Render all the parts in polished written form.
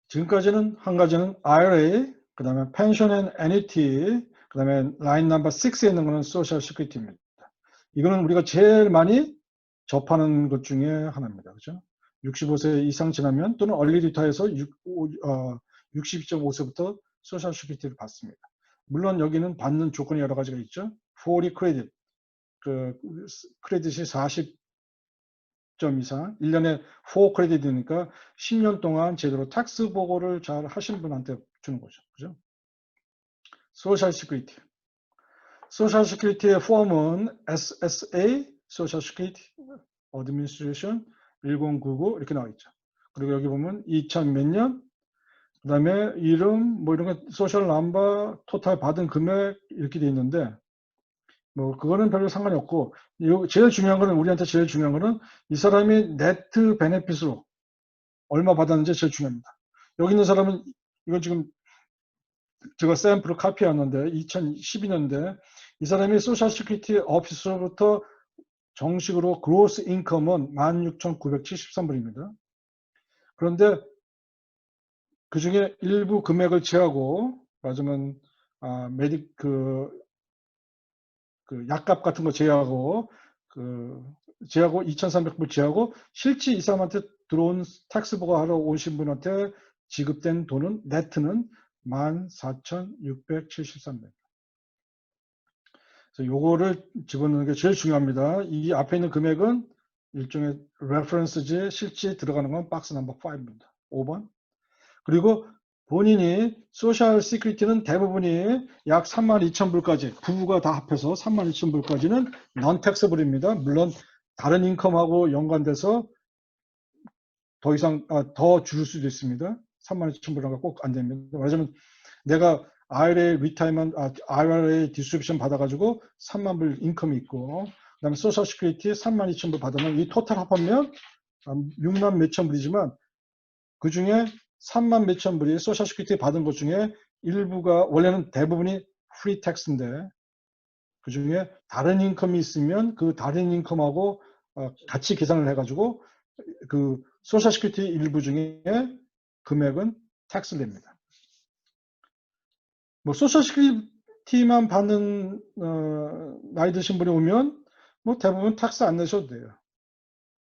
지금까지는 한 가지는 IRA, 그 다음에 Pension and Annuity, 그 다음에 라인 넘버 6에 있는 거는 Social Security입니다. 이거는 우리가 제일 많이 접하는 것 중에 하나입니다. 그죠? 65세 이상 지나면 또는 얼리 리타에서 62.5세부터 소셜 시큐리티를 받습니다. 물론 여기는 받는 조건이 여러 가지가 있죠. 40 크레딧, 그 크레딧이 40점 이상, 1년에 4 크레딧이니까 10년 동안 제대로 텍스 보고를 잘 하신 분한테 주는 거죠. 그죠? 소셜 시큐리티. 소셜 시큐리티의 폼은 SSA, 소셜 시큐리티 어드미니스트레이션 1099 이렇게 나와 있죠. 그리고 여기 보면 2000 몇 년, 그 다음에 이름, 뭐 이런 거, 소셜 넘버, 토탈 받은 금액 이렇게 돼 있는데, 뭐 그거는 별로 상관이 없고, 제일 중요한 거는, 우리한테 제일 중요한 거는 이 사람이 네트 베네핏으로 얼마 받았는지 제일 중요합니다. 여기 있는 사람은, 이건 지금 제가 샘플을 카피했는데 2012년인데 이 사람이 소셜 시큐리티 오피서로부터 정식으로 그로스 인컴은 16,973불입니다. 그런데 그 중에 일부 금액을 제하고, 맞으면 약값 같은 거 제하고, 제하고 2,300불 제하고 실제 이 사람한테 들어온 텍스 보고하러 오신 분한테 지급된 돈은 네트는 14,673불. 그래서 요거를 집어넣는 게 제일 중요합니다. 이 앞에 있는 금액은 일종의 레퍼런스지에 실제 들어가는 건 박스 넘버 5입니다. 5번. 그리고 본인이 소셜 시큐리티는 대부분이 약 32,000불까지, 부부가 다 합해서 32,000불까지는 non taxable입니다. 물론 다른 인컴하고 연관돼서 더 이상 더 줄 수도 있습니다. 32,000불은 꼭 안 됩니다. 말하자면 내가 IRA 디스트리뷰션 받아가지고 3만 불 인컴이 있고, 그다음에 소셜 시큐리티 32,000불 받으면 이 토탈 합하면 6만 몇천 불이지만 그 중에 3만 몇천 불이 소셜 시큐리티 받은 것 중에 일부가, 원래는 대부분이 프리 텍스인데 그 중에 다른 인컴이 있으면 그 다른 인컴하고 같이 계산을 해가지고 그 소셜 시큐리티 일부 중에 금액은 텍스를 냅니다. 뭐 소셜 시큐리티만 받는 나이 드신 분이 오면 뭐 대부분 텍스 안 내셔도 돼요.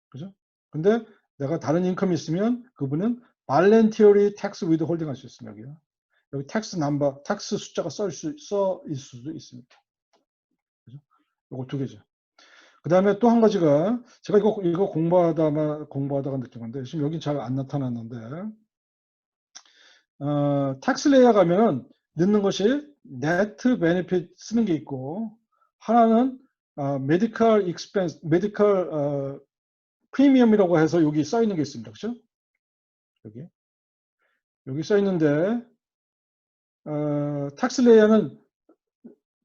그죠? 근데 내가 다른 인컴이 있으면 그분은 voluntary tax withholding 할 수 있습니다. 여기 텍스 넘버, 텍스 숫자가 써 있을 수도 있습니다. 그죠? 요거 두 개죠. 그 다음에 또 한 가지가, 제가 이거 공부하다가 느낀 건데, 지금 여기 잘 안 나타났는데, 텍스 레이어 가면은 넣는 것이 네트 베네핏 쓰는 게 있고, 하나는 메디컬 익스펜스, 메디컬 프리미엄이라고 해서 여기 써 있는 게 있습니다. 그죠? 여기 써 있는데, 텍스 레이어는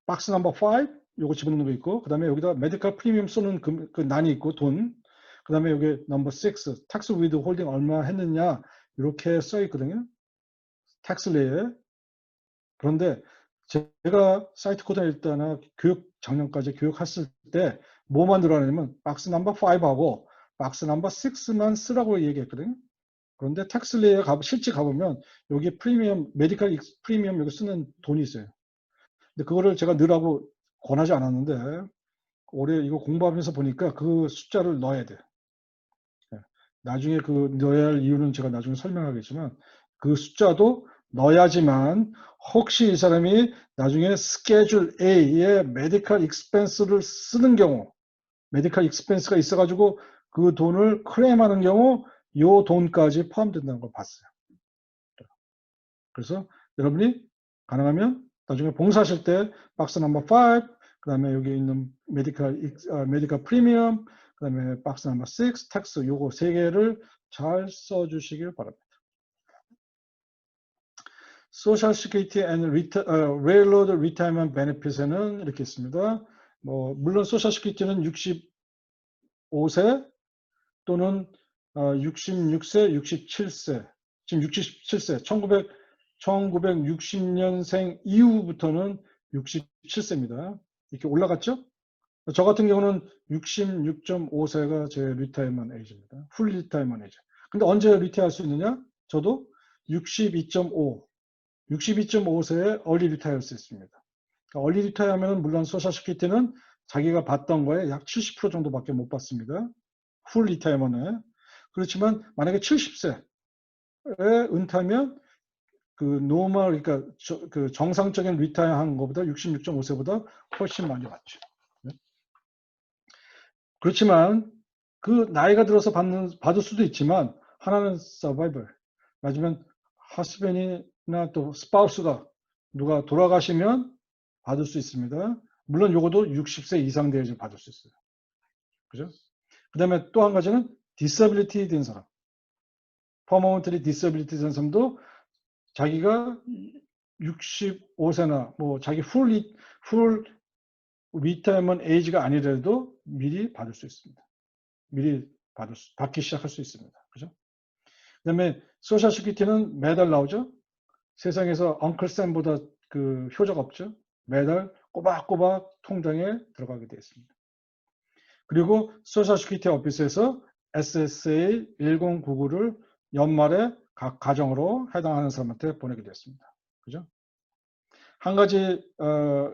박스 넘버 5, 요거 집어넣는 거 있고, 그 다음에 여기다 메디컬 프리미엄 쓰는 그 난이 있고, 돈. 그 다음에 여기 넘버 6, 텍스 위드 홀딩 얼마 했느냐, 이렇게 써 있거든요. 텍스 레이어. 그런데 제가 사이트 코드일 때나 작년까지 교육했을 때 뭐만 들어가냐면 박스 넘버 5하고 박스 넘버 6만 쓰라고 얘기했거든요. 그런데 텍스 레이어 실제 가보면 여기 프리미엄, 메디컬 프리미엄 여기 쓰는 돈이 있어요. 근데 그거를 제가 넣으라고 권하지 않았는데 올해 이거 공부하면서 보니까 그 숫자를 넣어야 돼. 나중에 그 넣어야 할 이유는 제가 나중에 설명하겠지만 그 숫자도 넣어야지만 혹시 이 사람이 나중에 스케줄 A의 메디컬 익스펜스를 쓰는 경우, 메디컬 익스펜스가 있어가지고 그 돈을 클레임하는 경우 이 돈까지 포함된다는 걸 봤어요. 그래서 여러분이 가능하면 나중에 봉사하실 때 박스 넘버 5, 그 다음에 여기 있는 메디컬 프리미엄, 그 다음에 박스 넘버 6, 텍스 요거 세 개를 잘 써주시길 바랍니다. 소셜 시큐리티 앤 레일로드 리타이먼트 베네핏에는 이렇게 있습니다. 뭐 물론 소셜 시큐리티는 65세 또는 66세, 67세, 지금 67세, 1960년생 이후부터는 67세입니다. 이렇게 올라갔죠? 저 같은 경우는 66.5세가 제 리타이먼 에이지입니다. 풀 리타이먼 에이지. 근데 언제 리타이할 수 있느냐? 저도 62.5, 62.5세에 얼리 리타이어 할 수 있습니다. 그러니까 얼리 리타이어 하면 물론 소셜 시큐리티는 자기가 받던 거에 약 70% 정도밖에 못 받습니다. 풀 리타이어먼에. 그렇지만 만약에 70세에 은퇴하면 그 노멀, 그러니까 그 정상적인 리타이어 한 것보다 66.5세보다 훨씬 많이 받죠. 그렇지만 그 나이가 들어서 받을 수도 있지만 하나는 서바이벌, 맞으면 하스벤이나 또 스파우스가 누가 돌아가시면 받을 수 있습니다. 물론 요것도 60세 이상 돼야지 받을 수 있어요. 그죠? 그 다음에 또 한 가지는 디서빌리티 된 사람, 퍼머먼트리 디서빌리티 된 사람도 자기가 65세나 뭐 자기 풀 리타이먼 에이지가 아니더라도 미리 받을 수 있습니다. 미리 받기 시작할 수 있습니다. 그죠? 그 다음에 소셜 시큐리티는 매달 나오죠? 세상에서 엉클 샘보다 그 효자가 없죠? 매달 꼬박꼬박 통장에 들어가게 되어 있습니다. 그리고 소셜 시큐리티 오피스에서 SSA 1099를 연말에 각 가정으로 해당하는 사람한테 보내게 됐습니다. 그죠? 한 가지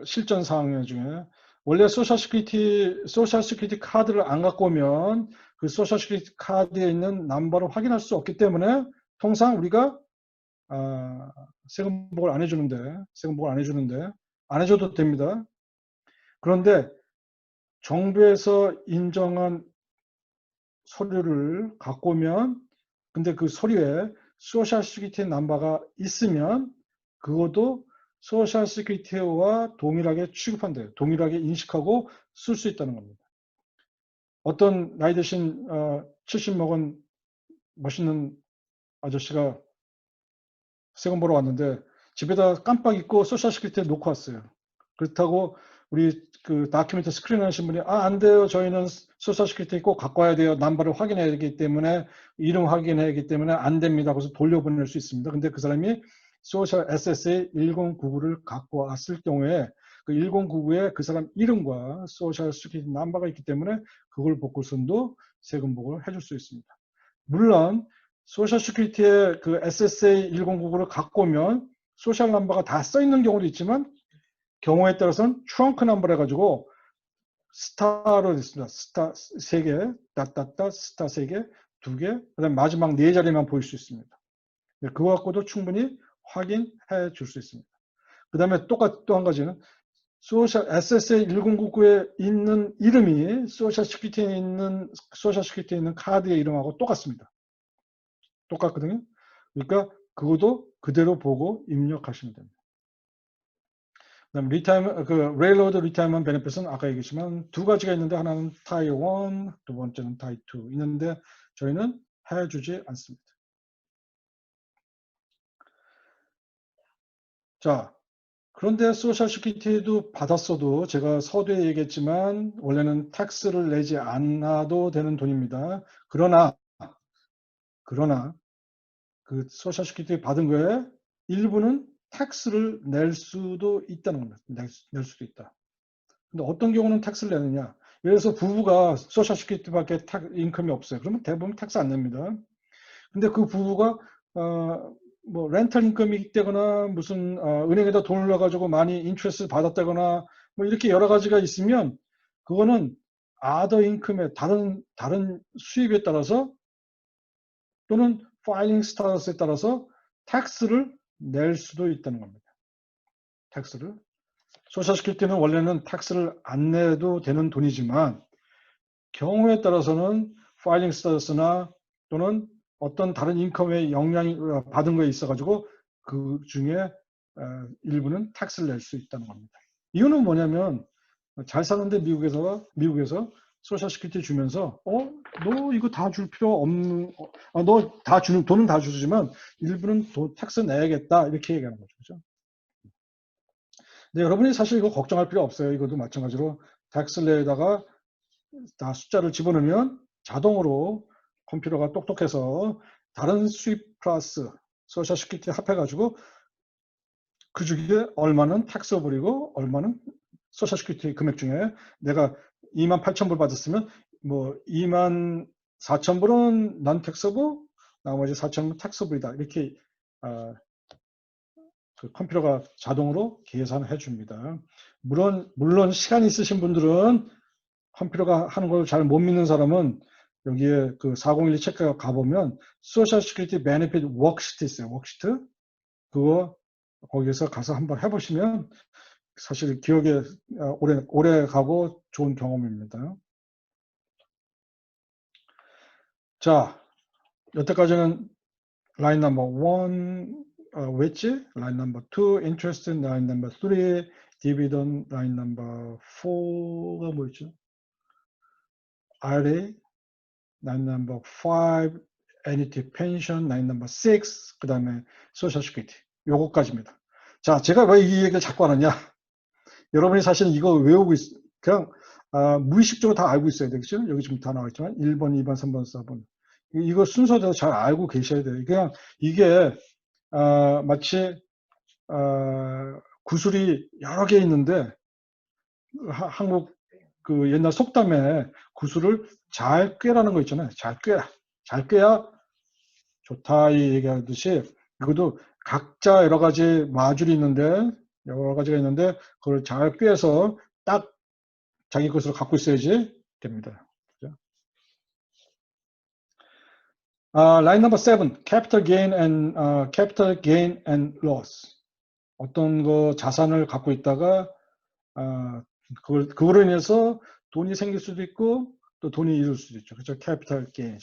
실전 상황 중에 원래 소셜 시큐리티 카드를 안 갖고 오면 그 소셜 시큐리티 카드에 있는 넘버를 확인할 수 없기 때문에 통상 우리가 세금보고를 안 해주는데 안 해줘도 됩니다. 그런데 정부에서 인정한 서류를 갖고 오면 근데 그 서류에 소셜 시큐리티 넘버가 있으면 그것도 소셜 시큐리티와 동일하게 취급한대요. 동일하게 인식하고 쓸 수 있다는 겁니다. 어떤 나이 드신 70 먹은 멋있는 아저씨가 세금 보러 왔는데 집에다 깜빡 잊고 소셜 시큐리티에 놓고 왔어요. 그렇다고 우리 그 다큐멘트 스크린 하신 분이 안 돼요. 저희는 소셜 시큐리티 꼭 갖고 와야 돼요. 넘버를 확인해야 되기 때문에 이름 확인해야 하기 때문에 안 됩니다. 그래서 돌려보낼 수 있습니다. 근데 그 사람이 소셜 SSA 1099를 갖고 왔을 경우에 그 1099에 그 사람 이름과 소셜 시큐리티 넘버가 있기 때문에 그걸 보고선도 세금 보고를 해줄 수 있습니다. 물론 소셜 시큐리티에 그 SSA 1099를 갖고 오면 소셜 넘버가 다 써 있는 경우도 있지만 경우에 따라서는 트렁크 넘버를 해가지고 스타로 됐습니다. 스타 3개, 닷닷닷 스타 3개, 2개, 그 다음에 마지막 4자리만 보일 수 있습니다. 그거 갖고도 충분히 확인해 줄 수 있습니다. 그 다음에 또 한 가지는 소셜 SSA 1099에 있는 이름이 소셜 시큐리티에 있는 카드의 이름하고 똑같습니다. 똑같거든요. 그러니까 그것도 그대로 보고 입력하시면 됩니다. 그다음 레일로드 리타이먼트 베네핏은 아까 얘기했지만 두 가지가 있는데 하나는 타이 1, 두 번째는 타이 2 있는데 저희는 해주지 않습니다. 자, 그런데 소셜 시큐리티도 받았어도 제가 서두에 얘기했지만 원래는 텍스를 내지 않아도 되는 돈입니다. 그러나 그 소셜 시큐리티 받은 거에 일부는 텍스를 낼 수도 있다는 겁니다. 낼 수도 있다. 근데 어떤 경우는 텍스를 내느냐? 예를 들어서 부부가 소셜 시큐리티밖에 인컴이 없어요. 그러면 대부분 텍스 안 냅니다. 근데 그 부부가 뭐 렌털 인컴이 있다거나 무슨 은행에다 돈을 넣어가지고 많이 인트레스트 받았다거나 뭐 이렇게 여러 가지가 있으면 그거는 아더 인컴의 다른 수입에 따라서 또는 파일링 스타터스에 따라서 텍스를 낼 수도 있다는 겁니다. 텍스를. 소셜 시큐리티는 원래는 텍스를 안 내도 되는 돈이지만 경우에 따라서는 파일링 스타터스나 또는 어떤 다른 인컴의 영향이 받은 거에 있어 가지고 그 중에 일부는 텍스를 낼 수 있다는 겁니다. 이유는 뭐냐면 잘 사는데 미국에서 소셜 시큐리티 주면서 너 이거 다 줄 필요 없는 너 다 주는 돈은 다 주지만 일부는 텍스 내야겠다 이렇게 얘기하는 거죠. 그죠? 근데 여러분이 사실 이거 걱정할 필요 없어요. 이것도 마찬가지로 텍스레에다가 다 숫자를 집어넣으면 자동으로 컴퓨터가 똑똑해서 다른 수입 플러스 소셜 시큐리티 합해가지고 그 중에 얼마는 텍스 버리고 얼마는 소셜 시큐리티 금액 중에 내가 28,000불 받았으면 뭐 24,000불은 난 텍스부 나머지 4,000불은 텍스부이다 이렇게 그 컴퓨터가 자동으로 계산해 줍니다. 물론 시간이 있으신 분들은 컴퓨터가 하는 걸 잘 못 믿는 사람은 여기에 그 4012 체크가 가보면 소셜 시큐리티 베네핏 워크시트 있어요. 워크시트. 그거 거기서 가서 한번 해보시면 사실 기억에 오래 가고 좋은 경험입니다. 자, 여태까지는 라인 넘버 1 웨지, 라인 넘버 2 인트레스트, 라인 넘버 3 디비던, 라인 넘버 4가 뭐였죠? RA, 라인 넘버 5 애니티 펜션, 라인 넘버 6, 그 다음에 소셜 시큐리티. 요거까지입니다. 자, 제가 왜 이 얘기를 자꾸 하느냐? 여러분이 사실 이거 외우고 그냥 무의식적으로 다 알고 있어야 되겠죠? 여기 지금 다 나와 있지만 1번, 2번, 3번, 4번. 이거 순서대로 잘 알고 계셔야 돼요. 그냥 이게 마치 구슬이 여러 개 있는데 한국 그 옛날 속담에 구슬을 잘 꿰라는 거 있잖아요. 잘 꿰라. 잘 꿰야 좋다 이 얘기하듯이 이것도 각자 여러 가지 마줄이 있는데 여러 가지가 있는데 그걸 잘 꿰서 딱 자기 것으로 갖고 있어야지 됩니다. 라인 넘버 7, capital gain and loss. 어떤 거 자산을 갖고 있다가 그거로 인해서 돈이 생길 수도 있고 또 돈이 잃을 수도 있죠. 그렇죠? capital gain.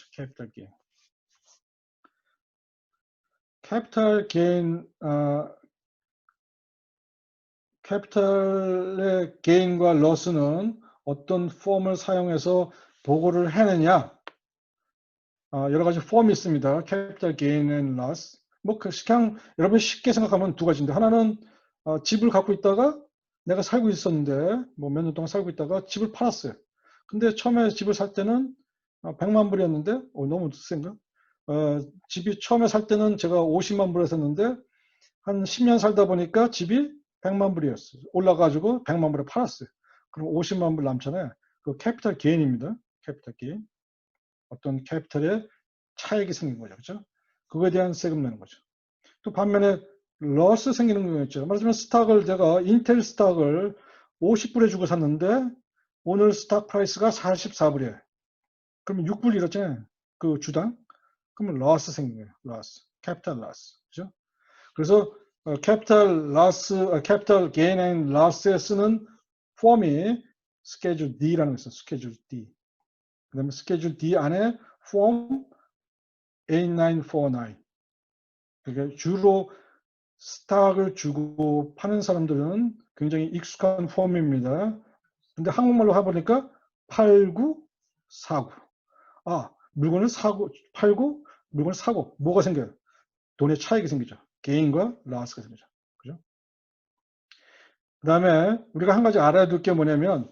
캐피탈의 gain과 loss는 어떤 폼을 사용해서 보고를 해내냐? 여러 가지 폼이 있습니다. capital gain and loss. 뭐 그냥 여러분 쉽게 생각하면 두 가지인데 하나는 집을 갖고 있다가 내가 살고 있었는데 뭐 몇 년 동안 살고 있다가 집을 팔았어요. 근데 처음에 집을 살 때는 100만 불이었는데 너무 센가? 집이 처음에 살 때는 제가 50만 불에 샀는데 한 10년 살다 보니까 집이 100만 불이었어요. 올라가지고 100만 불에 팔았어요. 그럼 50만 불 남잖아요. 그 캐피탈 게인입니다. 캐피탈 게인. 어떤 캐피탈의 차익이 생긴 거죠. 그렇죠? 그거에 대한 세금 내는 거죠. 또 반면에 러스 생기는 경우가 있죠. 말하자면 스탁을 제가 인텔 스탁을 50불에 주고 샀는데 오늘 스탁 프라이스가 44불이에요. 그러면 6불 잃었잖아요. 그 주당. 그러면 러스 생긴 거예요. 러스. 캐피탈 러스. 그죠? 그래서 캐피탈 게인 앤 러스에 쓰는 폼이 스케줄 D라는 거 있어요. 스케줄 D. 그 다음에 스케줄 D 안에 폼 8949. 그러니까 주로 스탁을 주고 파는 사람들은 굉장히 익숙한 폼입니다. 근데 한국말로 해보니까 8949. 물건을 팔고 물건을 사고 뭐가 생겨요? 돈의 차익이 생기죠. 게인과 라스가 생기죠. 그죠? 그 다음에 우리가 한 가지 알아야 될 게 뭐냐면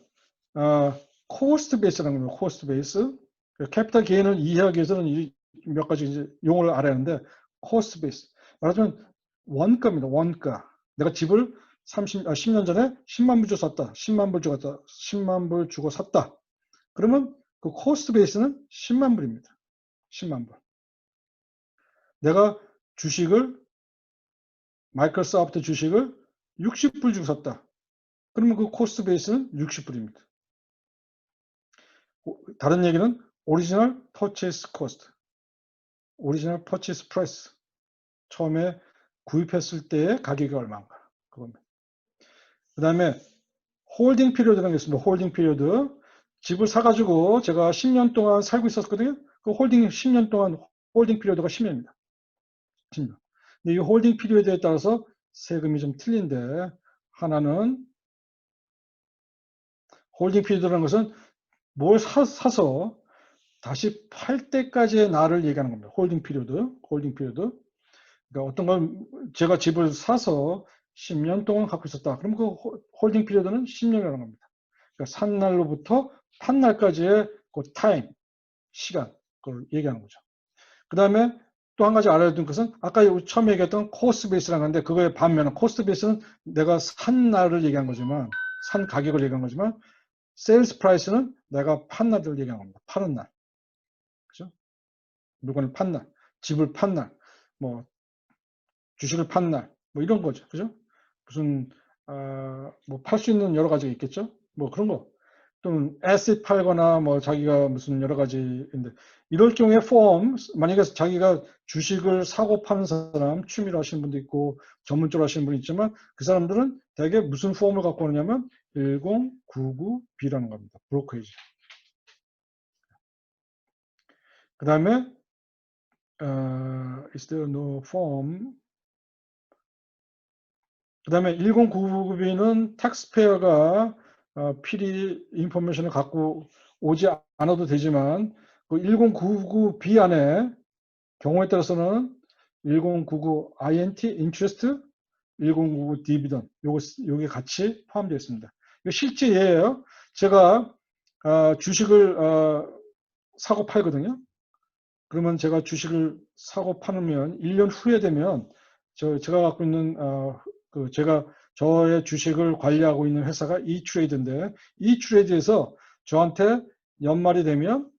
코스트 베이스라는 겁니다. 코스트 베이스. 캐피탈 게인을 이해하기 위해서는 몇 가지 이제 용어를 알아야 하는데 코스트 베이스. 말하자면 원가입니다. 원가. 내가 집을 10년 전에 10만 불 주고 샀다. 10만 불 주고 샀다. 10만 불 주고 샀다. 그러면 그 코스트 베이스는 10만 불입니다. 10만 불. 내가 마이크로소프트 주식을 60불 주고 샀다. 그러면 그 코스트 베이스는 60불입니다. 다른 얘기는 오리지널 퍼체이스 코스트, 오리지널 퍼체이스 프라이스. 처음에 구입했을 때의 가격이 얼마인가. 그겁니다. 그 다음에 홀딩 피리어드라는 게 있습니다. 홀딩 피리어드. 집을 사가지고 제가 10년 동안 살고 있었거든요. 그 10년 동안 홀딩 피리어드가 10년입니다. 10년. 근데 이 홀딩 피리어드에 따라서 세금이 좀 틀린데 하나는 홀딩 피리어드라는 것은 뭘 사서 다시 팔 때까지의 날을 얘기하는 겁니다. 홀딩 피리어드. 그러니까 어떤 걸 제가 집을 사서 10년 동안 갖고 있었다. 그럼 그 홀딩 피리어드는 10년이라는 겁니다. 그러니까 산 날로부터 판 날까지의 그 타임, 시간, 그걸 얘기하는 거죠. 그 다음에 또 한 가지 알아야 될 것은 아까 처음에 얘기했던 코스트 베이스라는 건데 그거의 반면은 코스트 베이스는 내가 산 날을 얘기한 거지만 산 가격을 얘기한 거지만 세일스 프라이스는 내가 판 날을 얘기한 겁니다. 파는 날. 그죠? 물건을 판 날, 집을 판 날, 뭐 주식을 판 날, 뭐 이런 거죠. 그죠? 무슨, 뭐 팔 수 있는 여러 가지가 있겠죠? 뭐 그런 거. 또는 에셋 팔거나 뭐 자기가 무슨 여러 가지인데, 이럴 경우에 폼, 만약에 자기가 주식을 사고 파는 사람, 취미로 하시는 분도 있고 전문적으로 하시는 분이 있지만 그 사람들은 대개 무슨 폼을 갖고 오느냐면 1099B라는 겁니다. 브로커리지. 그 다음에 is there no form? 그 다음에 1099B는 텍스페어가 필히 인포메이션을 갖고 오지 않아도 되지만 그 1099B 안에 경우에 따라서는 1099 INT interest, 1099 dividend 요게 같이 포함되어 있습니다. 이거 실제 예예요. 제가 주식을 사고 팔거든요. 그러면 제가 주식을 사고 파면 1년 후에 되면 제가 갖고 있는 제가 저의 주식을 관리하고 있는 회사가 이트레이드인데 이트레이드에서 저한테 연말이 되면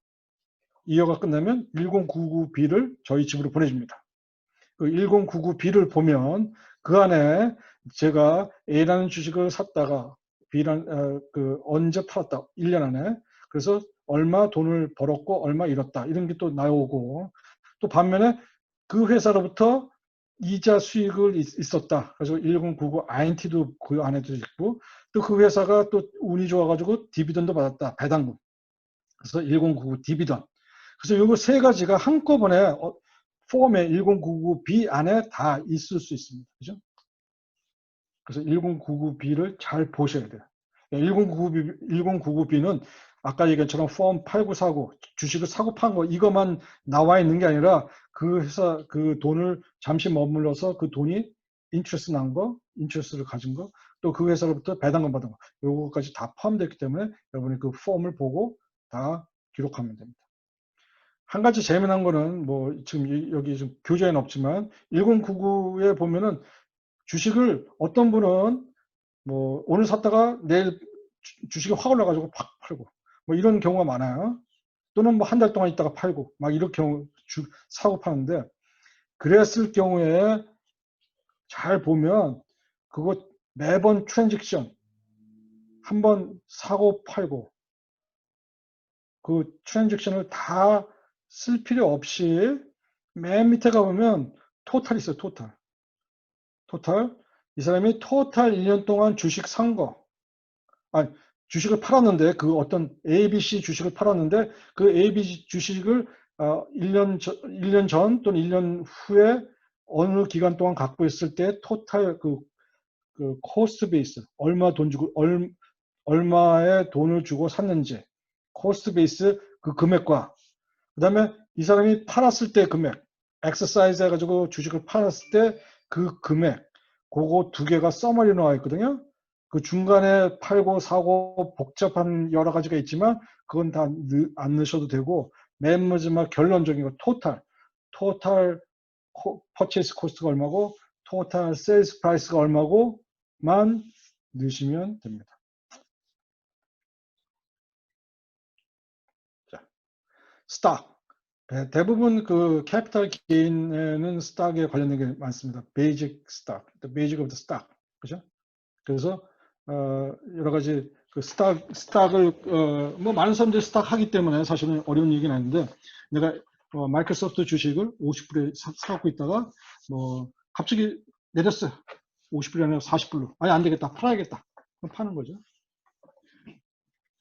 2여가 끝나면 1099B를 저희 집으로 보내줍니다. 그 1099B를 보면 그 안에 제가 A라는 주식을 샀다가 B라는 언제 팔았다 1년 안에 그래서 얼마 돈을 벌었고 얼마 잃었다 이런 게 또 나오고 또 반면에 그 회사로부터 이자 수익을 있었다. 그래서 1099 INT도 그 안에도 있고 또 그 회사가 또 운이 좋아가지고 디비던도 받았다. 배당금. 그래서 1099 디비던. 그래서 요거 세 가지가 한꺼번에 폼의 1099B 안에 다 있을 수 있습니다. 그죠? 그래서 1099B를 잘 보셔야 돼요. 1099B는 아까 얘기한 것처럼 폼 8949 주식을 사고 판 거 이것만 나와 있는 게 아니라 그 회사 그 돈을 잠시 머물러서 그 돈이 인트레스 난 거, 인트레스를 가진 거, 또 그 회사로부터 배당금 받은 거, 요거까지 다 포함되어 있기 때문에 여러분이 그 폼을 보고 다 기록하면 됩니다. 한 가지 재미난 거는 뭐 지금 여기 좀 교재에는 없지만 1099에 보면은 주식을 어떤 분은 뭐 오늘 샀다가 내일 주식이 확 올라가지고 팍 팔고 뭐 이런 경우가 많아요. 또는 뭐 한 달 동안 있다가 팔고 막 이렇게 경우 사고 파는데 그랬을 경우에 잘 보면 그거 매번 트랜잭션 한번 사고 팔고 그 트랜잭션을 다 쓸 필요 없이 맨 밑에 가보면 토탈 있어요. 토탈. 이 사람이 토탈 1년 동안 주식 산 거. 아니, 주식을 팔았는데 그 어떤 ABC 주식을 팔았는데 그 ABC 주식을 1년 전 또는 1년 후에 어느 기간 동안 갖고 있을 때 토탈 그 코스트 베이스 얼마 돈 주고 얼마의 돈을 주고 샀는지 코스트 베이스 그 금액과 그 다음에 이 사람이 팔았을 때 금액 엑서사이즈 해가지고 주식을 팔았을 때 그 금액 그거 두 개가 써머리 나와 있거든요. 그 중간에 팔고 사고 복잡한 여러 가지가 있지만 그건 다 안 넣으셔도 되고 맨 마지막 결론적인 거 토탈 퍼체이스 코스트가 얼마고 토탈 세일스 프라이스가 얼마고만 넣으시면 됩니다. 자, 스탁. 대부분 그 캐피탈 게인에는 스탁에 관련된 게 많습니다. 베이직 스탁, 베이직 오브 더 스탁, 그죠? 그래서 여러 가지 그 스탁을 뭐 많은 사람들이 스탁 하기 때문에 사실은 어려운 얘기는 아닌데 내가 마이크로소프트 주식을 50불에 사갖고 있다가 뭐 갑자기 내렸어요. 50불이 아니라 40불로. 아니 안 되겠다. 팔아야겠다. 그럼 파는 거죠.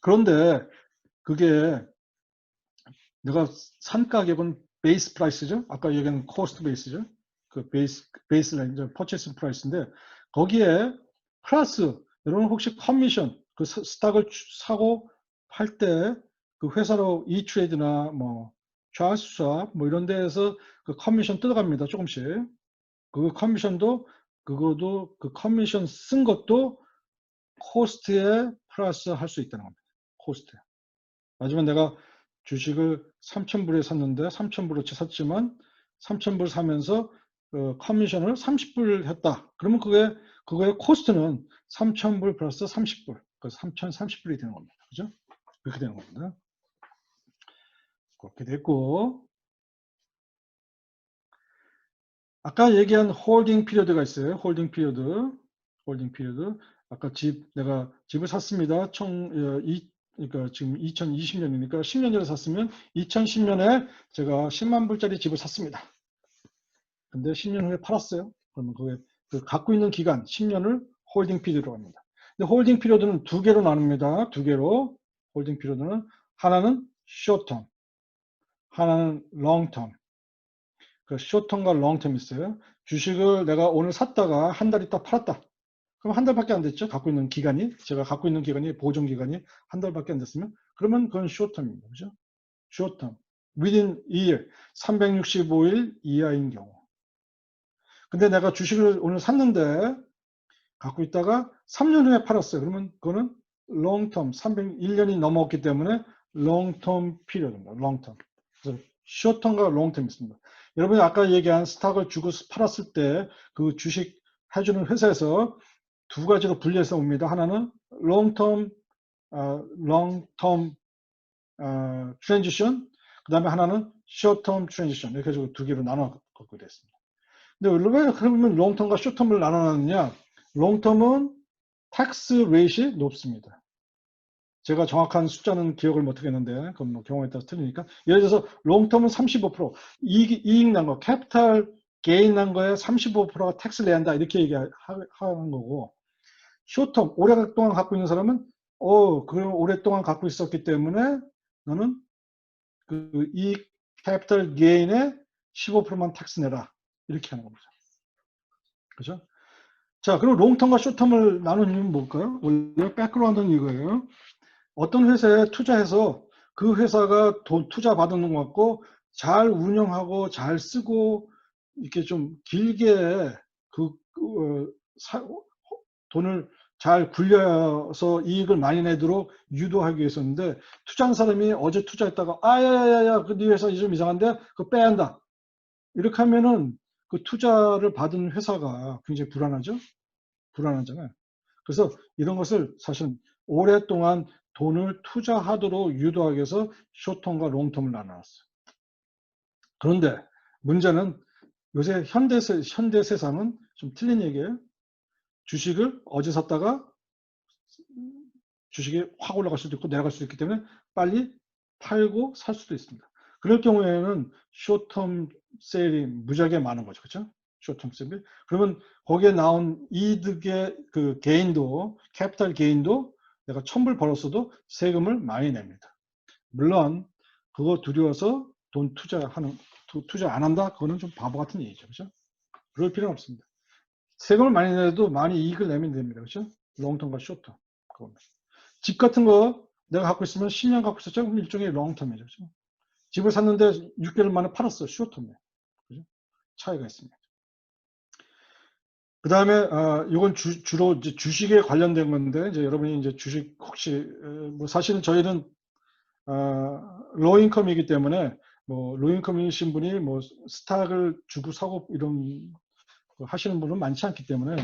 그런데 그게 내가 산 가격은 베이스 프라이스죠. 아까 얘기한 코스트 베이스죠. 그 베이스 라인, 퍼체스 프라이스인데 거기에 플러스 여러분 혹시 커미션 그 스탁을 사고 팔 때 그 회사로 이트레이드나 뭐 찰스샵 뭐 이런 데에서 그 커미션 뜯어갑니다. 조금씩. 그 커미션도 그거도 그 커미션 쓴 것도 코스트에 플러스 할 수 있다는 겁니다. 코스트. 하지만 내가 주식을 3,000불에 샀는데 3,000불어치 샀지만 3,000불 사면서 커미션을 30불 했다. 그러면 그거의 코스트는 3,000불 플러스 30불. 그래서 3,030불이 되는 겁니다. 그죠? 그렇게 되는 겁니다. 그렇게 됐고 아까 얘기한 홀딩 피리어드가 있어요. 홀딩 피리어드. 홀딩 피리어드. 아까 내가 집을 샀습니다. 그러니까 지금 2020년이니까 10년 전에 샀으면 2010년에 제가 10만 불짜리 집을 샀습니다. 근데 10년 후에 팔았어요. 그러면 그게 그 갖고 있는 기간 10년을 홀딩 피리어드로 합니다. 근데 홀딩 피리어드는 두 개로 나눕니다. 두 개로. 홀딩 피리어드는 하나는 short-term, 하나는 long-term. 그 short-term과 long-term 있어요. 주식을 내가 오늘 샀다가 한 달 있다 팔았다. 그럼 한 달밖에 안 됐죠. 갖고 있는 기간이, 제가 갖고 있는 기간이, 보존 기간이 한 달밖에 안 됐으면 그러면 그건 short-term입니다. 그죠? short-term. within a year, 365일 이하인 경우. 근데 내가 주식을 오늘 샀는데 갖고 있다가 3년 후에 팔았어요. 그러면 그거는 long term, 301년이 넘었기 때문에 long term period입니다. long term. 그래서 short term과 long term 있습니다. 여러분이 아까 얘기한 스탁을 주고 팔았을 때 그 주식 해주는 회사에서 두 가지로 분리해서 옵니다. 하나는 long term transition, 그 다음에 하나는 short term transition. 이렇게 해서 두 개로 나눠 갖고 됐습니다. 근데 왜 그러면 롱텀과 쇼텀을 나눠놨느냐? 롱텀은 텍스 레이시 높습니다. 제가 정확한 숫자는 기억을 못하겠는데 그건 뭐 경우에 따라서 틀리니까. 예를 들어서 롱텀은 35%, 이익 난 거, 캐피탈 게인 난 거에 35%가 텍스 내야 한다 이렇게 얘기하는 거고, 쇼텀 오랫동안 갖고 있는 사람은 그걸 오랫동안 갖고 있었기 때문에 너는 그 이익 캐피탈 게인에 15%만 텍스 내라 이렇게 하는 겁니다. 그죠? 자, 그럼 롱텀과 쇼텀을 나눈 이유는 뭘까요? 원래 백그라운드는 이거예요. 어떤 회사에 투자해서 그 회사가 돈 투자 받은 것 같고 잘 운영하고 잘 쓰고 이렇게 좀 길게 돈을 잘 굴려서 이익을 많이 내도록 유도하기 위해서인데, 투자한 사람이 어제 투자했다가 야야야야 그 네 회사 좀 이상한데 그거 빼야 한다 이렇게 하면은 그 투자를 받은 회사가 굉장히 불안하잖아요. 그래서 이런 것을 사실 오랫동안 돈을 투자하도록 유도하기 위해서 쇼텀과 롱텀을 나눠놨어요. 그런데 문제는 요새 현대 세상은 좀 틀린 얘기예요. 주식을 어제 샀다가 주식이 확 올라갈 수도 있고 내려갈 수도 있기 때문에 빨리 팔고 살 수도 있습니다. 그럴 경우에는 쇼텀 세일이 무지하게 많은 거죠. 그렇죠? 쇼텀 세일. 그러면 거기에 나온 이득의 그 게인도, 캐피탈 게인도 내가 1000불 벌었어도 세금을 많이 냅니다. 물론 그거 두려워서 돈 투자 안 한다? 그거는 좀 바보 같은 얘기죠. 그렇죠? 그럴 필요는 없습니다. 세금을 많이 내도 많이 이익을 내면 됩니다. 그렇죠? 롱텀과 쇼텀. 그겁니다. 집 같은 거 내가 갖고 있으면 10년 갖고 있었죠? 그럼 일종의 롱텀이죠. 그렇죠? 집을 샀는데 6개월 만에 팔았어요. 쇼텀에. 그죠? 차이가 있습니다. 그 다음에 이건 주로 이제 주식에 관련된 건데, 이제 여러분이 이제 주식 혹시 뭐 사실은 저희는 로인컴이기 때문에 뭐 로인컴이신 분이 뭐 스탁을 주고 사고 이런 하시는 분은 많지 않기 때문에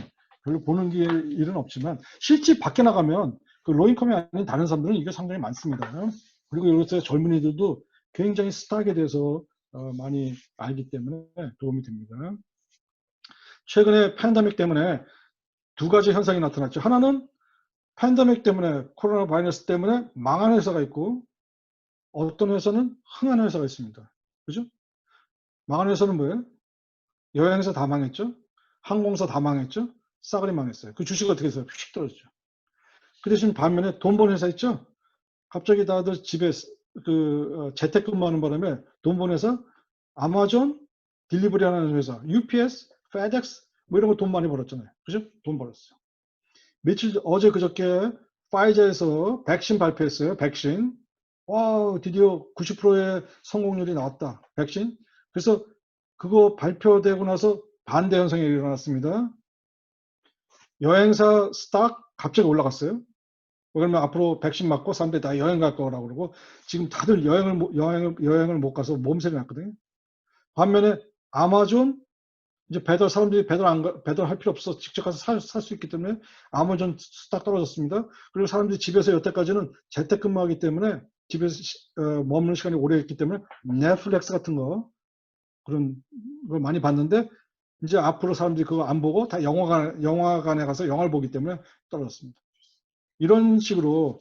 별로 보는 일은 없지만, 실제 밖에 나가면 그 로인컴이 아닌 다른 사람들은 이게 상당히 많습니다. 그리고 요새 젊은이들도 굉장히 스탁에 대해서 많이 알기 때문에 도움이 됩니다. 최근에 팬데믹 때문에 두 가지 현상이 나타났죠. 하나는 팬데믹 때문에, 코로나 바이러스 때문에 망한 회사가 있고, 어떤 회사는 흥한 회사가 있습니다. 그죠? 망한 회사는 뭐예요? 여행사 다 망했죠? 항공사 다 망했죠? 싸그리 망했어요. 그 주식 어떻게 해서 휙 떨어졌죠. 그 대신 반면에 돈 버는 회사 있죠? 갑자기 다들 집에 재택근무하는 바람에 돈 버는 회사, 아마존, 딜리버리 하는 회사, UPS, FedEx 뭐 이런 거 돈 많이 벌었잖아요. 그죠? 돈 벌었어요. 어제 그저께 파이저에서 백신 발표했어요. 백신. 와, 드디어 90%의 성공률이 나왔다. 백신. 그래서 그거 발표되고 나서 반대 현상이 일어났습니다. 여행사 스탁 갑자기 올라갔어요. 그러면 앞으로 백신 맞고 사람들이 다 여행 갈 거라고 그러고, 지금 다들 여행을 못 가서 몸살이 났거든요. 반면에 아마존, 이제 사람들이 배달할 필요 없어. 직접 가서 살 수 있기 때문에 아마존 스탁 떨어졌습니다. 그리고 사람들이 집에서 여태까지는 재택근무하기 때문에 집에서 머무는 시간이 오래 했기 때문에 넷플릭스 같은 거, 그런 걸 많이 봤는데 이제 앞으로 사람들이 그거 안 보고 다 영화관에 가서 영화를 보기 때문에 떨어졌습니다. 이런 식으로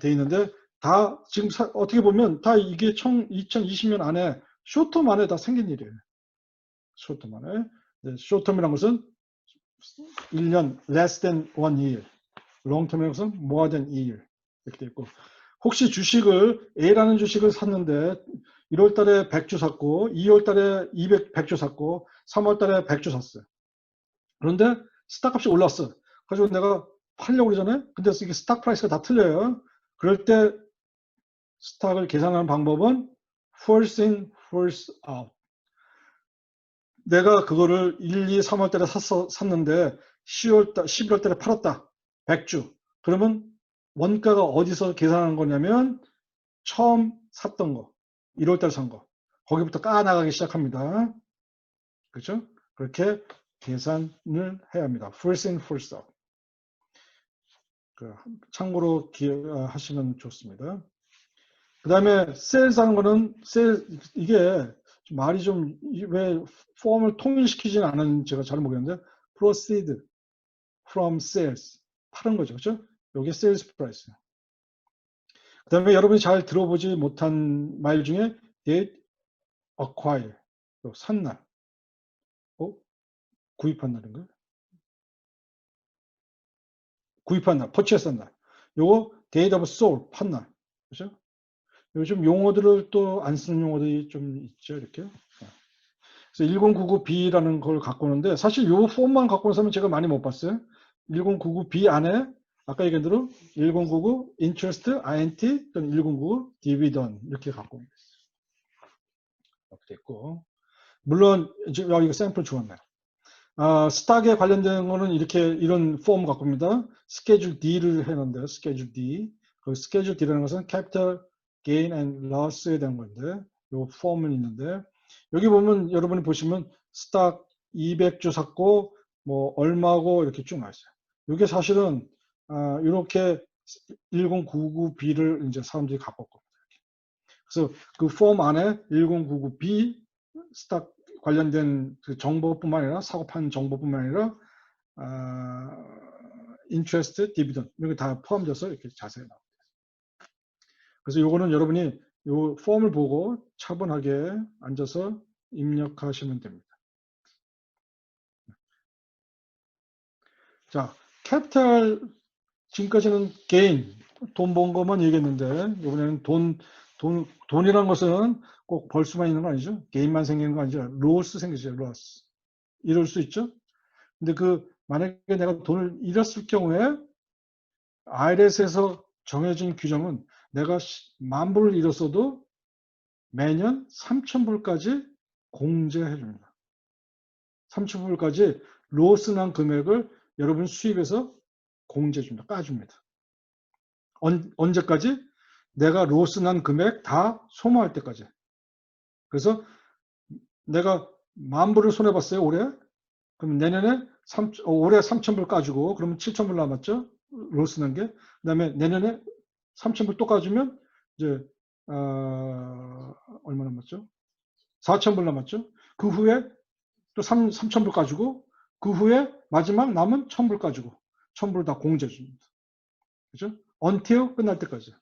돼 있는데 다 지금 어떻게 보면 다 이게 2020년 안에 쇼텀 안에 다 생긴 일이에요. 쇼텀 안에. 쇼텀이라는 것은 1년 less than 1 year. 롱텀이라는 것은 more than 2 year. 이렇게 돼 있고 혹시 주식을 A라는 주식을 샀는데 1월 달에 100주 샀고 2월 달에 100주 샀고 3월 달에 100주 샀어요. 그런데 스탁 값이 올랐어. 그래서 내가 팔려고 그러잖아요. 근데 이게 스탁 프라이스가 다 틀려요. 그럴 때 스탁을 계산하는 방법은 first in, first out. 내가 그거를 1, 2, 3월 달에 샀는데 11월 달에 팔았다. 100주. 그러면 원가가 어디서 계산하는 거냐면 처음 샀던 거. 1월 달에 산 거. 거기부터 까나가기 시작합니다. 그렇죠? 그렇게 계산을 해야 합니다. first in, first out. 참고로 기억하시면 좋습니다. 그 다음에 sales 하는 거는 이게 말이 좀 왜 폼을 통일시키지는 않은 제가 잘 모르겠는데 proceed from sales 파는 거죠. 그렇죠? 이게 sales price. 그 다음에 여러분이 잘 들어보지 못한 말 중에 date acquire 산 날. 구입한 날인가요? 구입한 날, purchase한 날. 요거 date of sold 판 날. 그렇죠? 요즘 용어들을 또 안 쓰는 용어들이 좀 있죠, 이렇게. 그래서 1099B라는 걸 갖고 오는데, 사실 요 폼만 갖고 온 사람은 제가 많이 못 봤어요. 1099B 안에, 아까 얘기한 대로 1099 interest, INT, 또는 1099 dividend, 이렇게 갖고 온 거예요. 이렇게 됐고. 물론, 이거 샘플 주었네요. 스탁에 관련된 거는 이런 폼 갖고 옵니다. 스케줄 D를 해놓은데요, 스케줄 D. 그 스케줄 D라는 것은 capital gain and loss에 대한 건데, 요 폼은 있는데, 여기 보면 여러분이 보시면 스탁 200주 샀고, 뭐 얼마고 이렇게 쭉 나와있어요. 이게 사실은 이렇게 1099B를 이제 사람들이 갖고 올 겁니다. 그래서 그 폼 안에 1099B 스탁 관련된 그 정보뿐만 아니라 사고 파는 정보뿐만 아니라 interest, dividend 이런 게 다 포함돼서 이렇게 자세히 나옵니다. 그래서 요거는 여러분이 요 폼을 보고 차분하게 앉아서 입력하시면 됩니다. 자, 캐피탈 지금까지는 gain 돈 번 것만 얘기했는데 이번에는 돈이란 것은 꼭 벌 수만 있는 거 아니죠? gain만 생기는 거 아니죠? loss 생기죠, loss. 이럴 수 있죠? 근데 만약에 내가 돈을 잃었을 경우에 IRS에서 정해진 규정은 내가 10,000불을 잃었어도 매년 3,000불까지 공제해 줍니다. 3,000불까지 로스 난 금액을 여러분 수입에서 공제해 줍니다. 까줍니다. 언제까지? 내가 로스 난 금액 다 소모할 때까지. 그래서 내가 10,000불을 손해봤어요, 올해. 그럼 내년에 올해 3,000불 까주고, 그러면 7,000불 남았죠? 로스 난 게. 그 다음에 내년에 3,000불 또 까주면, 이제, 얼마 남았죠? 4,000불 남았죠? 그 후에 또 3,000불 까주고, 그 후에 마지막 남은 1,000불 까주고, 1,000불 다 공제해 줍니다. 그죠? until 끝날 때까지.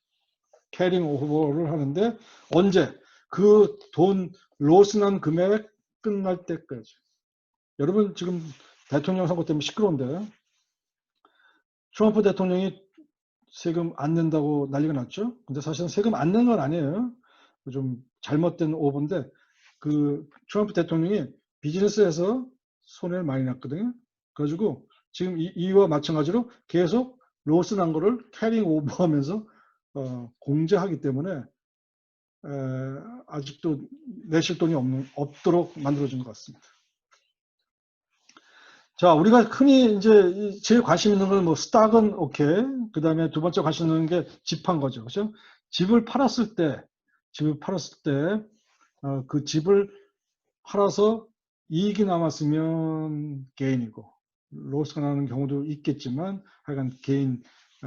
캐링 오버를 하는데, 언제? 그 돈, 로스 난 금액 끝날 때까지. 여러분 지금 대통령 선거 때문에 시끄러운데 트럼프 대통령이 세금 안 낸다고 난리가 났죠. 근데 사실은 세금 안 낸 건 아니에요. 좀 잘못된 오보인데 트럼프 대통령이 비즈니스에서 손해를 많이 났거든요. 그래가지고 지금 이와 마찬가지로 계속 로스 난 거를 캐링 오버하면서 공제하기 때문에 아직도 내실 돈이 없도록 만들어진 것 같습니다. 자, 우리가 흔히 이제 제일 관심 있는 건 뭐 스탁은 오케이. 그 다음에 두 번째 관심 있는 게 집 판 거죠. 그죠? 집을 팔았을 때, 그 집을 팔아서 이익이 남았으면 개인이고, 로스가 나는 경우도 있겠지만, 하여간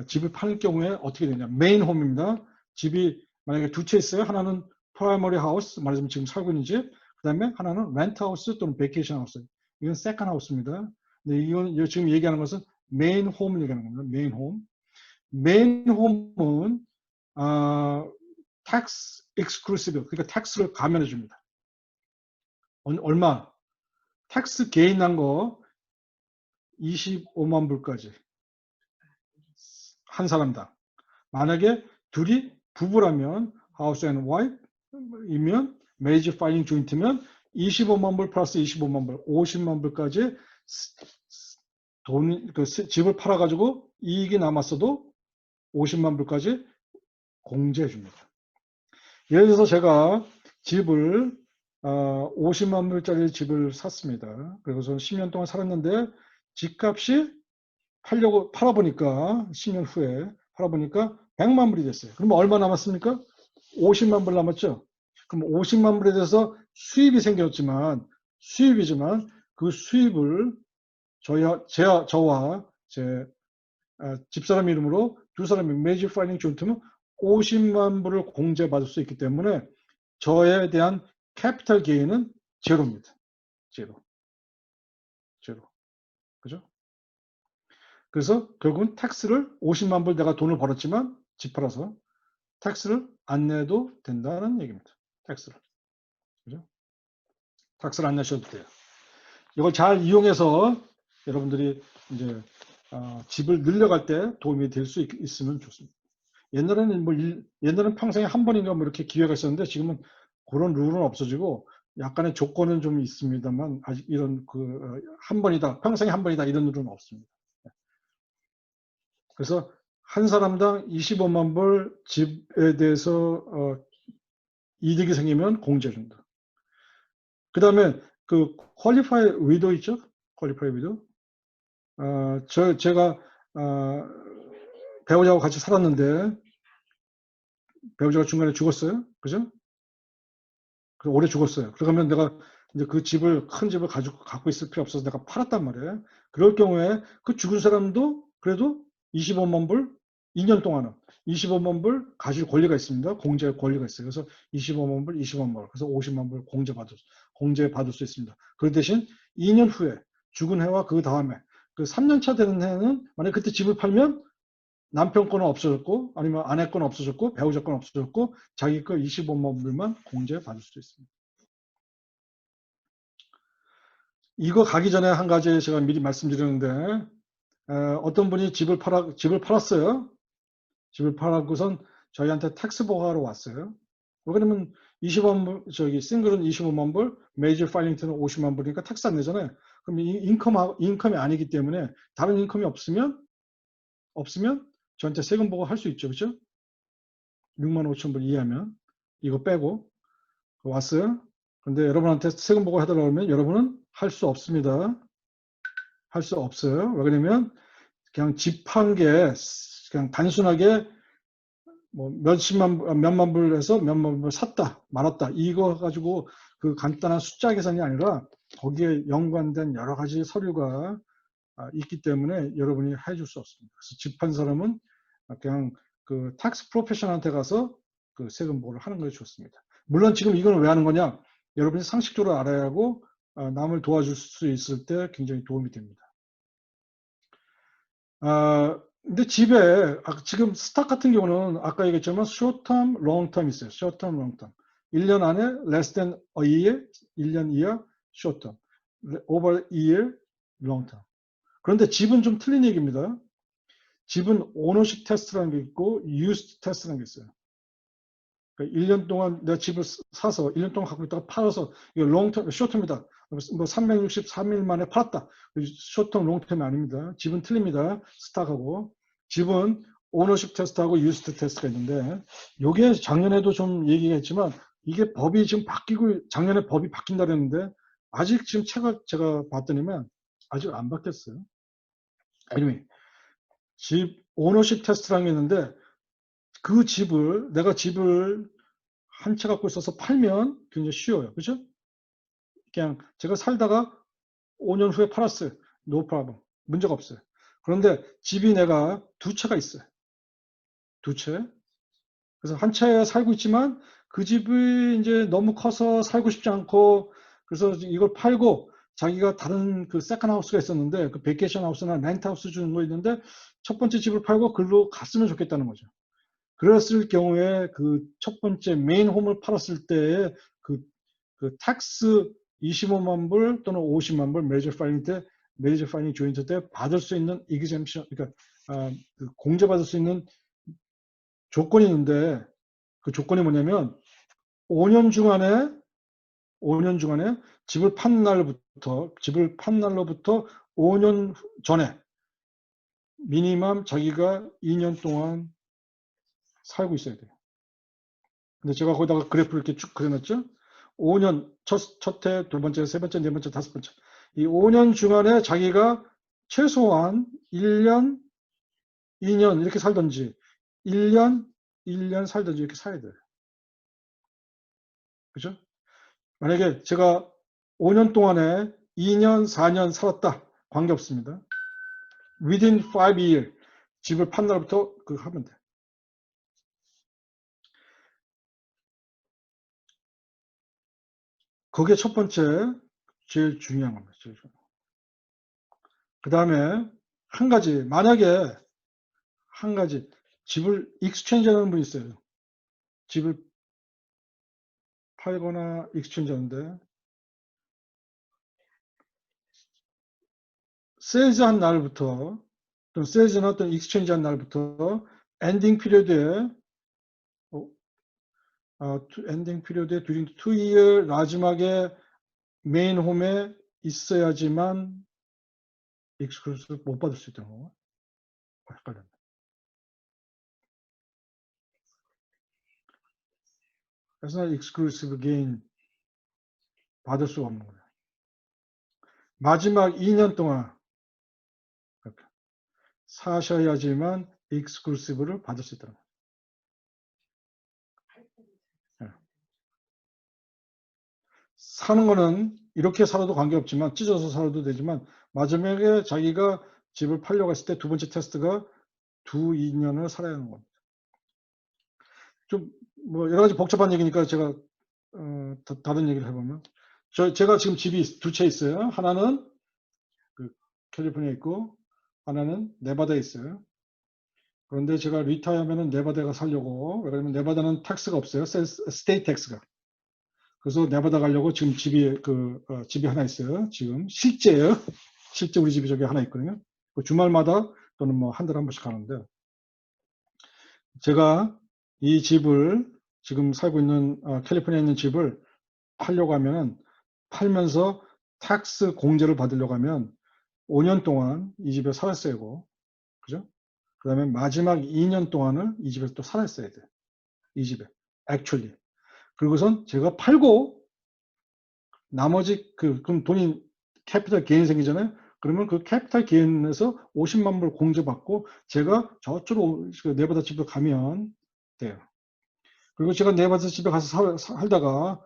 집을 팔 경우에 어떻게 되냐. 메인 홈입니다. 집이 만약에 두 채 있어요. 하나는 프라이머리 하우스, 말하자면 지금 살고 있는 집, 그 다음에 하나는 렌트 하우스 또는 베이케이션 하우스. 이건 세컨 하우스입니다. 근데 이건 지금 얘기하는 것은 메인 홈을 얘기하는 겁니다. 메인 홈. 메인 홈은 tax exclusive, 그러니까 텍스를 감면해 줍니다. 얼마? 텍스 개인 난 거 25만 불까지 한 사람당. 만약에 둘이 부부라면 하우스 앤 와이프이면 매니지 파일링 조인트면 25만 불 플러스 25만 불, 50만 불까지 집을 팔아가지고 이익이 남았어도 50만 불까지 공제해 줍니다. 예를 들어서 제가 집을 50만 불짜리 집을 샀습니다. 그래서 10년 동안 살았는데 집값이 팔아보니까 10년 후에 팔아보니까 100만 불이 됐어요. 그럼 얼마 남았습니까? 50만 불 남았죠. 그럼 50만 불에 대해서 수입이 생겼지만 수입이지만 그 수입을 저와 제 집사람 이름으로 두 사람이 매니지 파일링 조인트면 50만 불을 공제받을 수 있기 때문에 저에 대한 캐피탈 게인은 제로입니다. 제로. 그죠? 그래서 결국은 텍스를 50만 불 내가 돈을 벌었지만 집 팔아서 텍스를 안 내도 된다는 얘기입니다. 텍스를. 그죠? 텍스를 안 내셔도 돼요. 이걸 잘 이용해서 여러분들이 이제 집을 늘려갈 때 도움이 될 수 있으면 좋습니다. 옛날에는 평생에 한 번인가 뭐 이렇게 기회가 있었는데 지금은 그런 룰은 없어지고 약간의 조건은 좀 있습니다만 아직 이런 한 번이다, 평생에 한 번이다 이런 룰은 없습니다. 그래서 한 사람당 25만 불 집에 대해서 이득이 생기면 공제해준다. 그 다음에 그 퀄리파이 위도 있죠? 퀄리파이 위도. 제가 배우자하고 같이 살았는데 배우자가 중간에 죽었어요. 그죠? 오래 죽었어요. 그러면 내가 이제 그 집을, 큰 집을 갖고 있을 필요 없어서 내가 팔았단 말이에요. 그럴 경우에 그 죽은 사람도 그래도 25만 불, 2년 동안은 25만 불 가질 권리가 있습니다. 공제 권리가 있어요. 그래서 25만 불, 20만 불, 그래서 50만 불 공제받을 수 있습니다. 그 대신 2년 후에 죽은 해와 그 다음에 그 3년차 되는 해는 만약 그때 집을 팔면 남편 거는 없어졌고 아니면 아내 거는 없어졌고 배우자 거는 없어졌고 자기 거 25만 불만 공제받을 수 있습니다. 이거 가기 전에 한 가지 제가 미리 말씀드렸는데 어떤 분이 집을 팔았어요. 집을 팔았고선 저희한테 텍스 보고하러 왔어요. 그러면 20만 불, 싱글은 25만 불, 메이저 파일링트는 50만 불이니까 텍스 안 내잖아요. 그럼 인컴이 아니기 때문에 다른 인컴이 없으면 저한테 세금 보고 할 수 있죠. 그렇죠? 6만 5천 불 이하면 이거 빼고 왔어요. 근데 여러분한테 세금 보고 해달라고 하면 여러분은 할 수 없습니다. 할 수 없어요. 왜 그러냐면 그냥 집 판 게 그냥 단순하게 뭐 몇만 불에서 몇만 불 샀다 말았다 이거 가지고 그 간단한 숫자 계산이 아니라 거기에 연관된 여러 가지 서류가 있기 때문에 여러분이 해줄 수 없습니다. 그래서 집 판 사람은 그냥 그 텍스 프로페셔널한테 가서 그 세금 보고를 하는 것이 좋습니다. 물론 지금 이건 왜 하는 거냐? 여러분이 상식적으로 알아야 하고 남을 도와줄 수 있을 때 굉장히 도움이 됩니다. 근데 집에 지금 스탁 같은 경우는 아까 얘기했지만 short term, long term 있어요. short term, long term. 1년 안에 less than a year, 1년 이하 short term, over a year, long term. 그런데 집은 좀 틀린 얘기입니다. 집은 오너십 테스트라는 게 있고 used 테스트라는 게 있어요. 그러니까 1년 동안 내가 집을 사서 1년 동안 갖고 있다가 팔아서 이거 롱텀, 쇼텀이다. 뭐 363일 만에 팔았다. 쇼텀, 롱텀이 아닙니다. 집은 틀립니다. 스탁하고. 집은 오너십 테스트하고 유스트 테스트가 있는데 이게 작년에도 좀 얘기가 있지만 이게 법이 지금 바뀌고 작년에 법이 바뀐다 그랬는데 아직 지금 책을 제가 봤더니만 아직 안 바뀌었어요. anyway, 집 오너십 테스트라는 게 있는데 그 집을 내가 집을 한 채 갖고 있어서 팔면 굉장히 쉬워요. 그죠? 그냥 제가 살다가 5년 후에 팔았어요. No problem. 문제가 없어요. 그런데 집이 내가 두 채가 있어요. 두 채. 그래서 한 채에 살고 있지만 그 집이 이제 너무 커서 살고 싶지 않고 그래서 이걸 팔고 자기가 다른 그 세컨 하우스가 있었는데 그 베케이션 하우스나 렌트 하우스 주는 거 있는데 첫 번째 집을 팔고 글로 갔으면 좋겠다는 거죠. 그랬을 경우에 그 첫 번째 메인 홈을 팔았을 때의 그 텍스 25만 불 또는 50만 불 메이저 파이닝 조인트 때 받을 수 있는 exemption, 그러니까 그 공제받을 수 있는 조건이 있는데 그 조건이 뭐냐면 5년 중간에 집을 판 날로부터 5년 전에 미니멈 자기가 2년 동안 살고 있어야 돼요. 근데 제가 거기다가 그래프를 이렇게 쭉 그려놨죠. 5년, 첫 해, 두 번째, 세 번째, 네 번째, 다섯 번째. 이 5년 중간에 자기가 최소한 1년, 2년 이렇게 살든지 1년 살든지 이렇게 살아야 돼요. 그죠? 만약에 제가 5년 동안에 2년, 4년 살았다. 관계없습니다. Within 5 years 집을 판 날부터 그거 하면 돼. 그게 첫 번째 제일 중요한 겁니다. 그 다음에 한 가지, 만약에 한 가지 집을 익스체인지 하는 분이 있어요. 집을 팔거나 익스체인지 하는데 세일즈 한 날부터 또는 세일즈나 어떤 익스체인지 한 날부터 엔딩 피리어드에 엔딩 피리어드에 during 2 year 마지막에 메인 홈에 있어야지만 익스클루시브 못 받을 수 있다는 거. 헷갈렸네. 그래서 익스클루시브 게인 받을 수가 없는 거예요. 마지막 2년 동안 사셔야지만 익스클루시브를 받을 수 있다는 거예요. 사는 거는 이렇게 살아도 관계없지만 찢어서 살아도 되지만 마지막에 자기가 집을 팔려고 했을 때 두 번째 테스트가 2년을 살아야 하는 겁니다. 좀 뭐 여러 가지 복잡한 얘기니까 제가 다른 얘기를 해보면 제가 지금 집이 두 채 있어요. 하나는 그 캘리포니아에 있고 하나는 네바다에 있어요. 그런데 제가 리타이어하면은 네바다가 살려고, 왜냐면 네바다는 텍스가 없어요. 스테이트 텍스가. 그래서 네바다 가려고 지금 집이 하나 있어요. 지금 실제예요. 실제 우리 집이 저기 하나 있거든요. 주말마다 또는 뭐 한 달에 한 번씩 가는데 제가 이 집을 지금 살고 있는 캘리포니아에 있는 집을 팔려고 하면은 팔면서 텍스 공제를 받으려고 하면 5년 동안 이 집에 살았어야 하고, 그죠? 그 다음에 마지막 2년 동안을 이 집에서 또 살았어야 돼. 이 집에. actually. 그리고선 제가 팔고 나머지 그럼 돈이 캐피탈 게인 생기잖아요. 그러면 그 캐피탈 게인에서 50만 불 공제받고 제가 저쪽으로 네바다 집으로 가면 돼요. 그리고 제가 네바다 집에 가서 살다가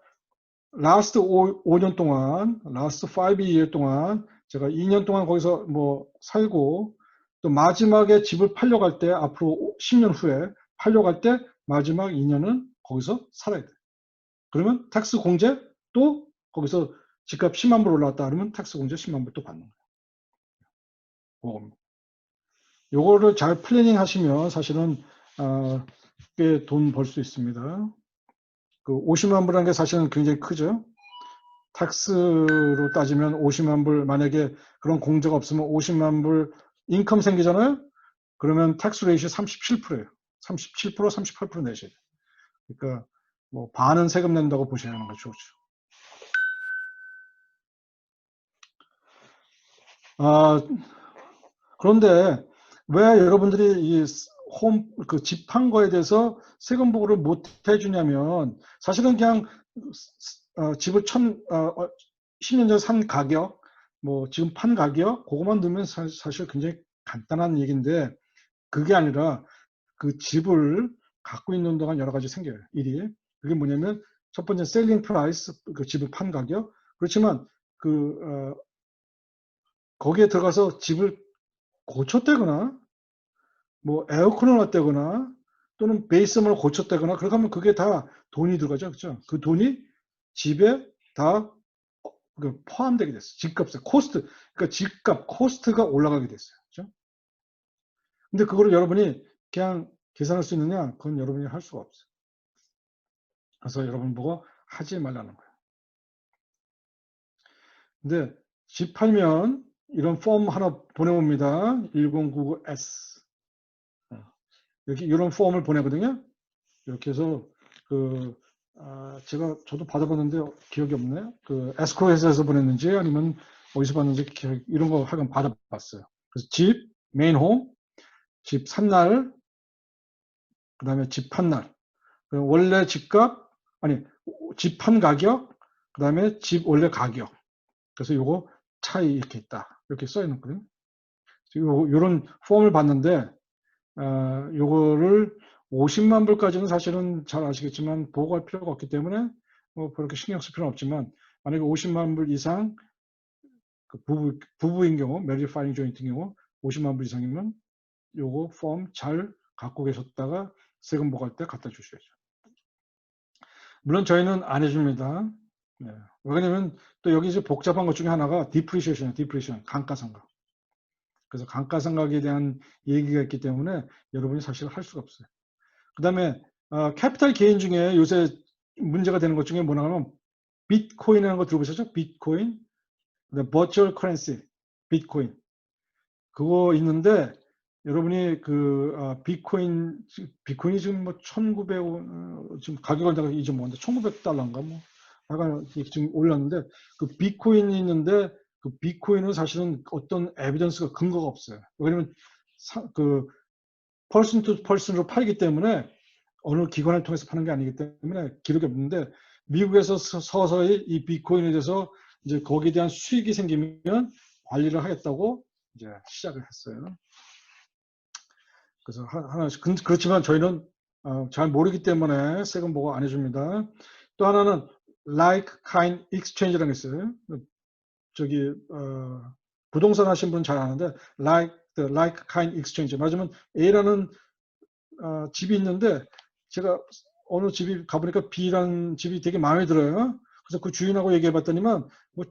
라스트 5년 동안, 라스트 5 year 동안 제가 2년 동안 거기서 뭐 살고 또 마지막에 집을 팔려고 할 때 앞으로 10년 후에 팔려고 할 때 마지막 2년은 거기서 살아야 돼. 그러면 텍스 공제 또 거기서 집값 10만 불 올라왔다 그러면 텍스 공제 10만 불 또 받는 거예요. 요거를 잘 플래닝 하시면 사실은 꽤 돈 벌 수 있습니다. 그 50만 불이라는 게 사실은 굉장히 크죠. 텍스로 따지면 50만 불, 만약에 그런 공제가 없으면 50만 불 인컴 생기잖아요. 그러면 텍스 레이시 37%예요. 37%, 38% 내셔야 돼요. 그러니까 뭐 반은 세금 낸다고 보셔야 하는 거죠. 그런데 왜 여러분들이 이 집 판 거에 대해서 세금 보고를 못 해주냐면 사실은 그냥 집을 10년 전에 산 가격, 뭐 지금 판 가격, 그거만 넣으면 사실 굉장히 간단한 얘기인데 그게 아니라 그 집을 갖고 있는 동안 여러 가지 생겨요. 일이. 그게 뭐냐면 첫 번째 셀링 프라이스, 그 집을 판 가격. 그렇지만 거기에 들어가서 집을 고쳤다거나 뭐 에어컨을 놨다거나 또는 베이스먼을 고쳤다거나 그렇게 하면 그게 다 돈이 들어가죠. 그렇죠? 그 돈이 집에 다 포함되게 됐어요. 집값에 코스트, 그러니까 집값 코스트가 올라가게 됐어요. 그렇죠? 근데 그거를 여러분이 그냥 계산할 수 있느냐? 그건 여러분이 할 수가 없어요. 그래서 여러분 보고 하지 말라는 거예요. 근데 집 팔면 이런 폼 하나 보내봅니다. 1099S. 이렇게 이런 폼을 보내거든요. 이렇게 해서 저도 받아봤는데 기억이 없네요. 에스크로 회사에서 보냈는지 아니면 어디서 봤는지 이런 거 하여간 받아봤어요. 그래서 집, 메인 홈, 집 산 날, 그 다음에 집 판 날. 원래 집값, 아니, 집 판 가격, 그 다음에 집 원래 가격. 그래서 요거 차이 이렇게 있다. 이렇게 써 있거든요. 요런 폼을 봤는데, 요거를 50만 불까지는 사실은 잘 아시겠지만 보고할 필요가 없기 때문에 뭐 그렇게 신경 쓸 필요는 없지만, 만약에 50만 불 이상 부부인 경우, 메리지 파일링 조인트인 경우 50만 불 이상이면 요거 폼 잘 갖고 계셨다가 세금 보고할 때 갖다 주셔야죠. 물론 저희는 안 해줍니다. 네. 왜냐면 또 여기 이제 복잡한 것 중에 하나가 디프리시에이션, 감가상각. 그래서 감가상각에 대한 얘기가 있기 때문에 여러분이 사실 할 수가 없어요. 그 다음에 캐피탈 게인 중에 요새 문제가 되는 것 중에 뭐냐 하면 비트코인이라는 거 들어보셨죠? 비트코인, 버추얼 커런시, 비트코인. 그거 있는데 여러분이 비트코인이 지금 뭐 1900, 지금 가격을 내가 잊어먹었는데 1900달러인가 뭐 약간 지금 올랐는데 그 비트코인이 있는데 그 비트코인은 사실은 어떤 에비던스가 근거가 없어요. 왜냐면 펄슨 투 펄슨으로 팔기 때문에 어느 기관을 통해서 파는 게 아니기 때문에 기록이 없는데 미국에서 서서히 이 비트코인에 대해서 이제 거기에 대한 수익이 생기면 관리를 하겠다고 이제 시작을 했어요. 그래서 하나씩 그렇지만 저희는 잘 모르기 때문에 세금 보고 안 해줍니다. 또 하나는 like kind exchange라는 게 있어요. 저기 부동산 하신 분은 잘 아는데 like kind exchange. 말하자면 A라는 집이 있는데 제가 어느 집이 가보니까 B라는 집이 되게 마음에 들어요. 그래서 그 주인하고 얘기해봤더니만 뭐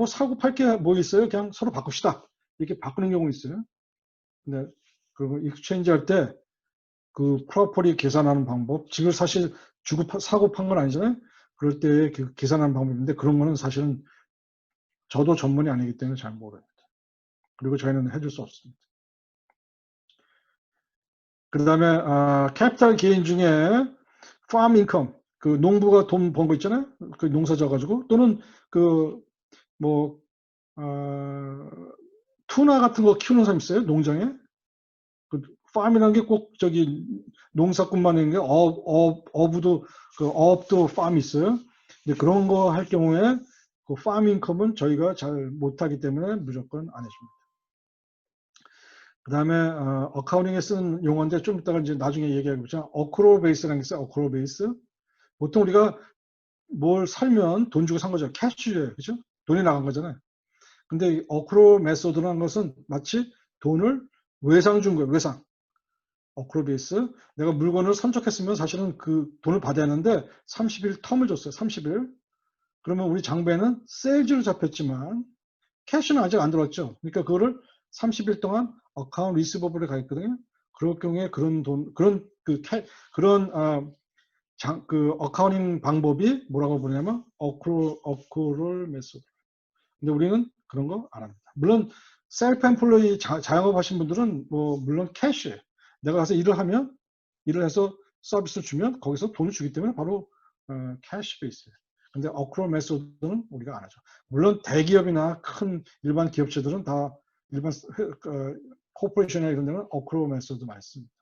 사고 팔 게 뭐 있어요? 그냥 서로 바꿉시다. 이렇게 바꾸는 경우 있어요. 근데 그리고 익스체인지 할 때 그 프로퍼리 계산하는 방법, 집을 사실 사고 판 건 아니잖아요. 그럴 때 그 계산하는 방법인데 그런 거는 사실은 저도 전문이 아니기 때문에 잘 모릅니다. 그리고 저희는 해줄 수 없습니다. 그 다음에 캐피탈 게인 중에 farm income, 그 농부가 돈 번 거 있잖아요. 그 농사 져가지고 또는 투나 같은 거 키우는 사람 있어요. 농장에. 그 farm이라는 게 꼭 저기 농사꾼만 있는 게 어업도 farm 있어요. 근데 그런 거 할 경우에 그 farm income은 저희가 잘 못하기 때문에 무조건 안 해줍니다. 그 다음에 어카운팅에 쓰는 용어인데 좀 이따가 이제 나중에 얘기하겠지만 어크로 베이스라는 게 있어요. 어크로 베이스. 보통 우리가 뭘 살면 돈 주고 산 거죠. 캐시예요. 그죠? 돈이 나간 거잖아요. 근데 어크로 메소드라는 것은 마치 돈을 외상 준 거예요. 외상. 어크로 베이스. 내가 물건을 선적했으면 사실은 그 돈을 받아야 하는데 30일 텀을 줬어요. 30일. 그러면 우리 장부에는 세일즈로 잡혔지만 캐시는 아직 안 들어왔죠. 그러니까 그거를 30일 동안 어카운트 리시버블에 가 있거든요. 그럴 경우에 그런 어카운팅 방법이 뭐라고 부르냐면 어크롤 메소드. 근데 우리는 그런 거 안 합니다. 물론 셀프 엠플로이 자영업 하신 분들은 뭐 물론 캐시예요. 내가 가서 일을 해서 서비스를 주면 거기서 돈을 주기 때문에 바로 캐시 베이스예요. 근데 어크롤 메소드는 우리가 안 하죠. 물론 대기업이나 큰 일반 기업체들은 다 일반 코퍼레이션이나 이런 데는 어크롤 메소드 많이 씁니다.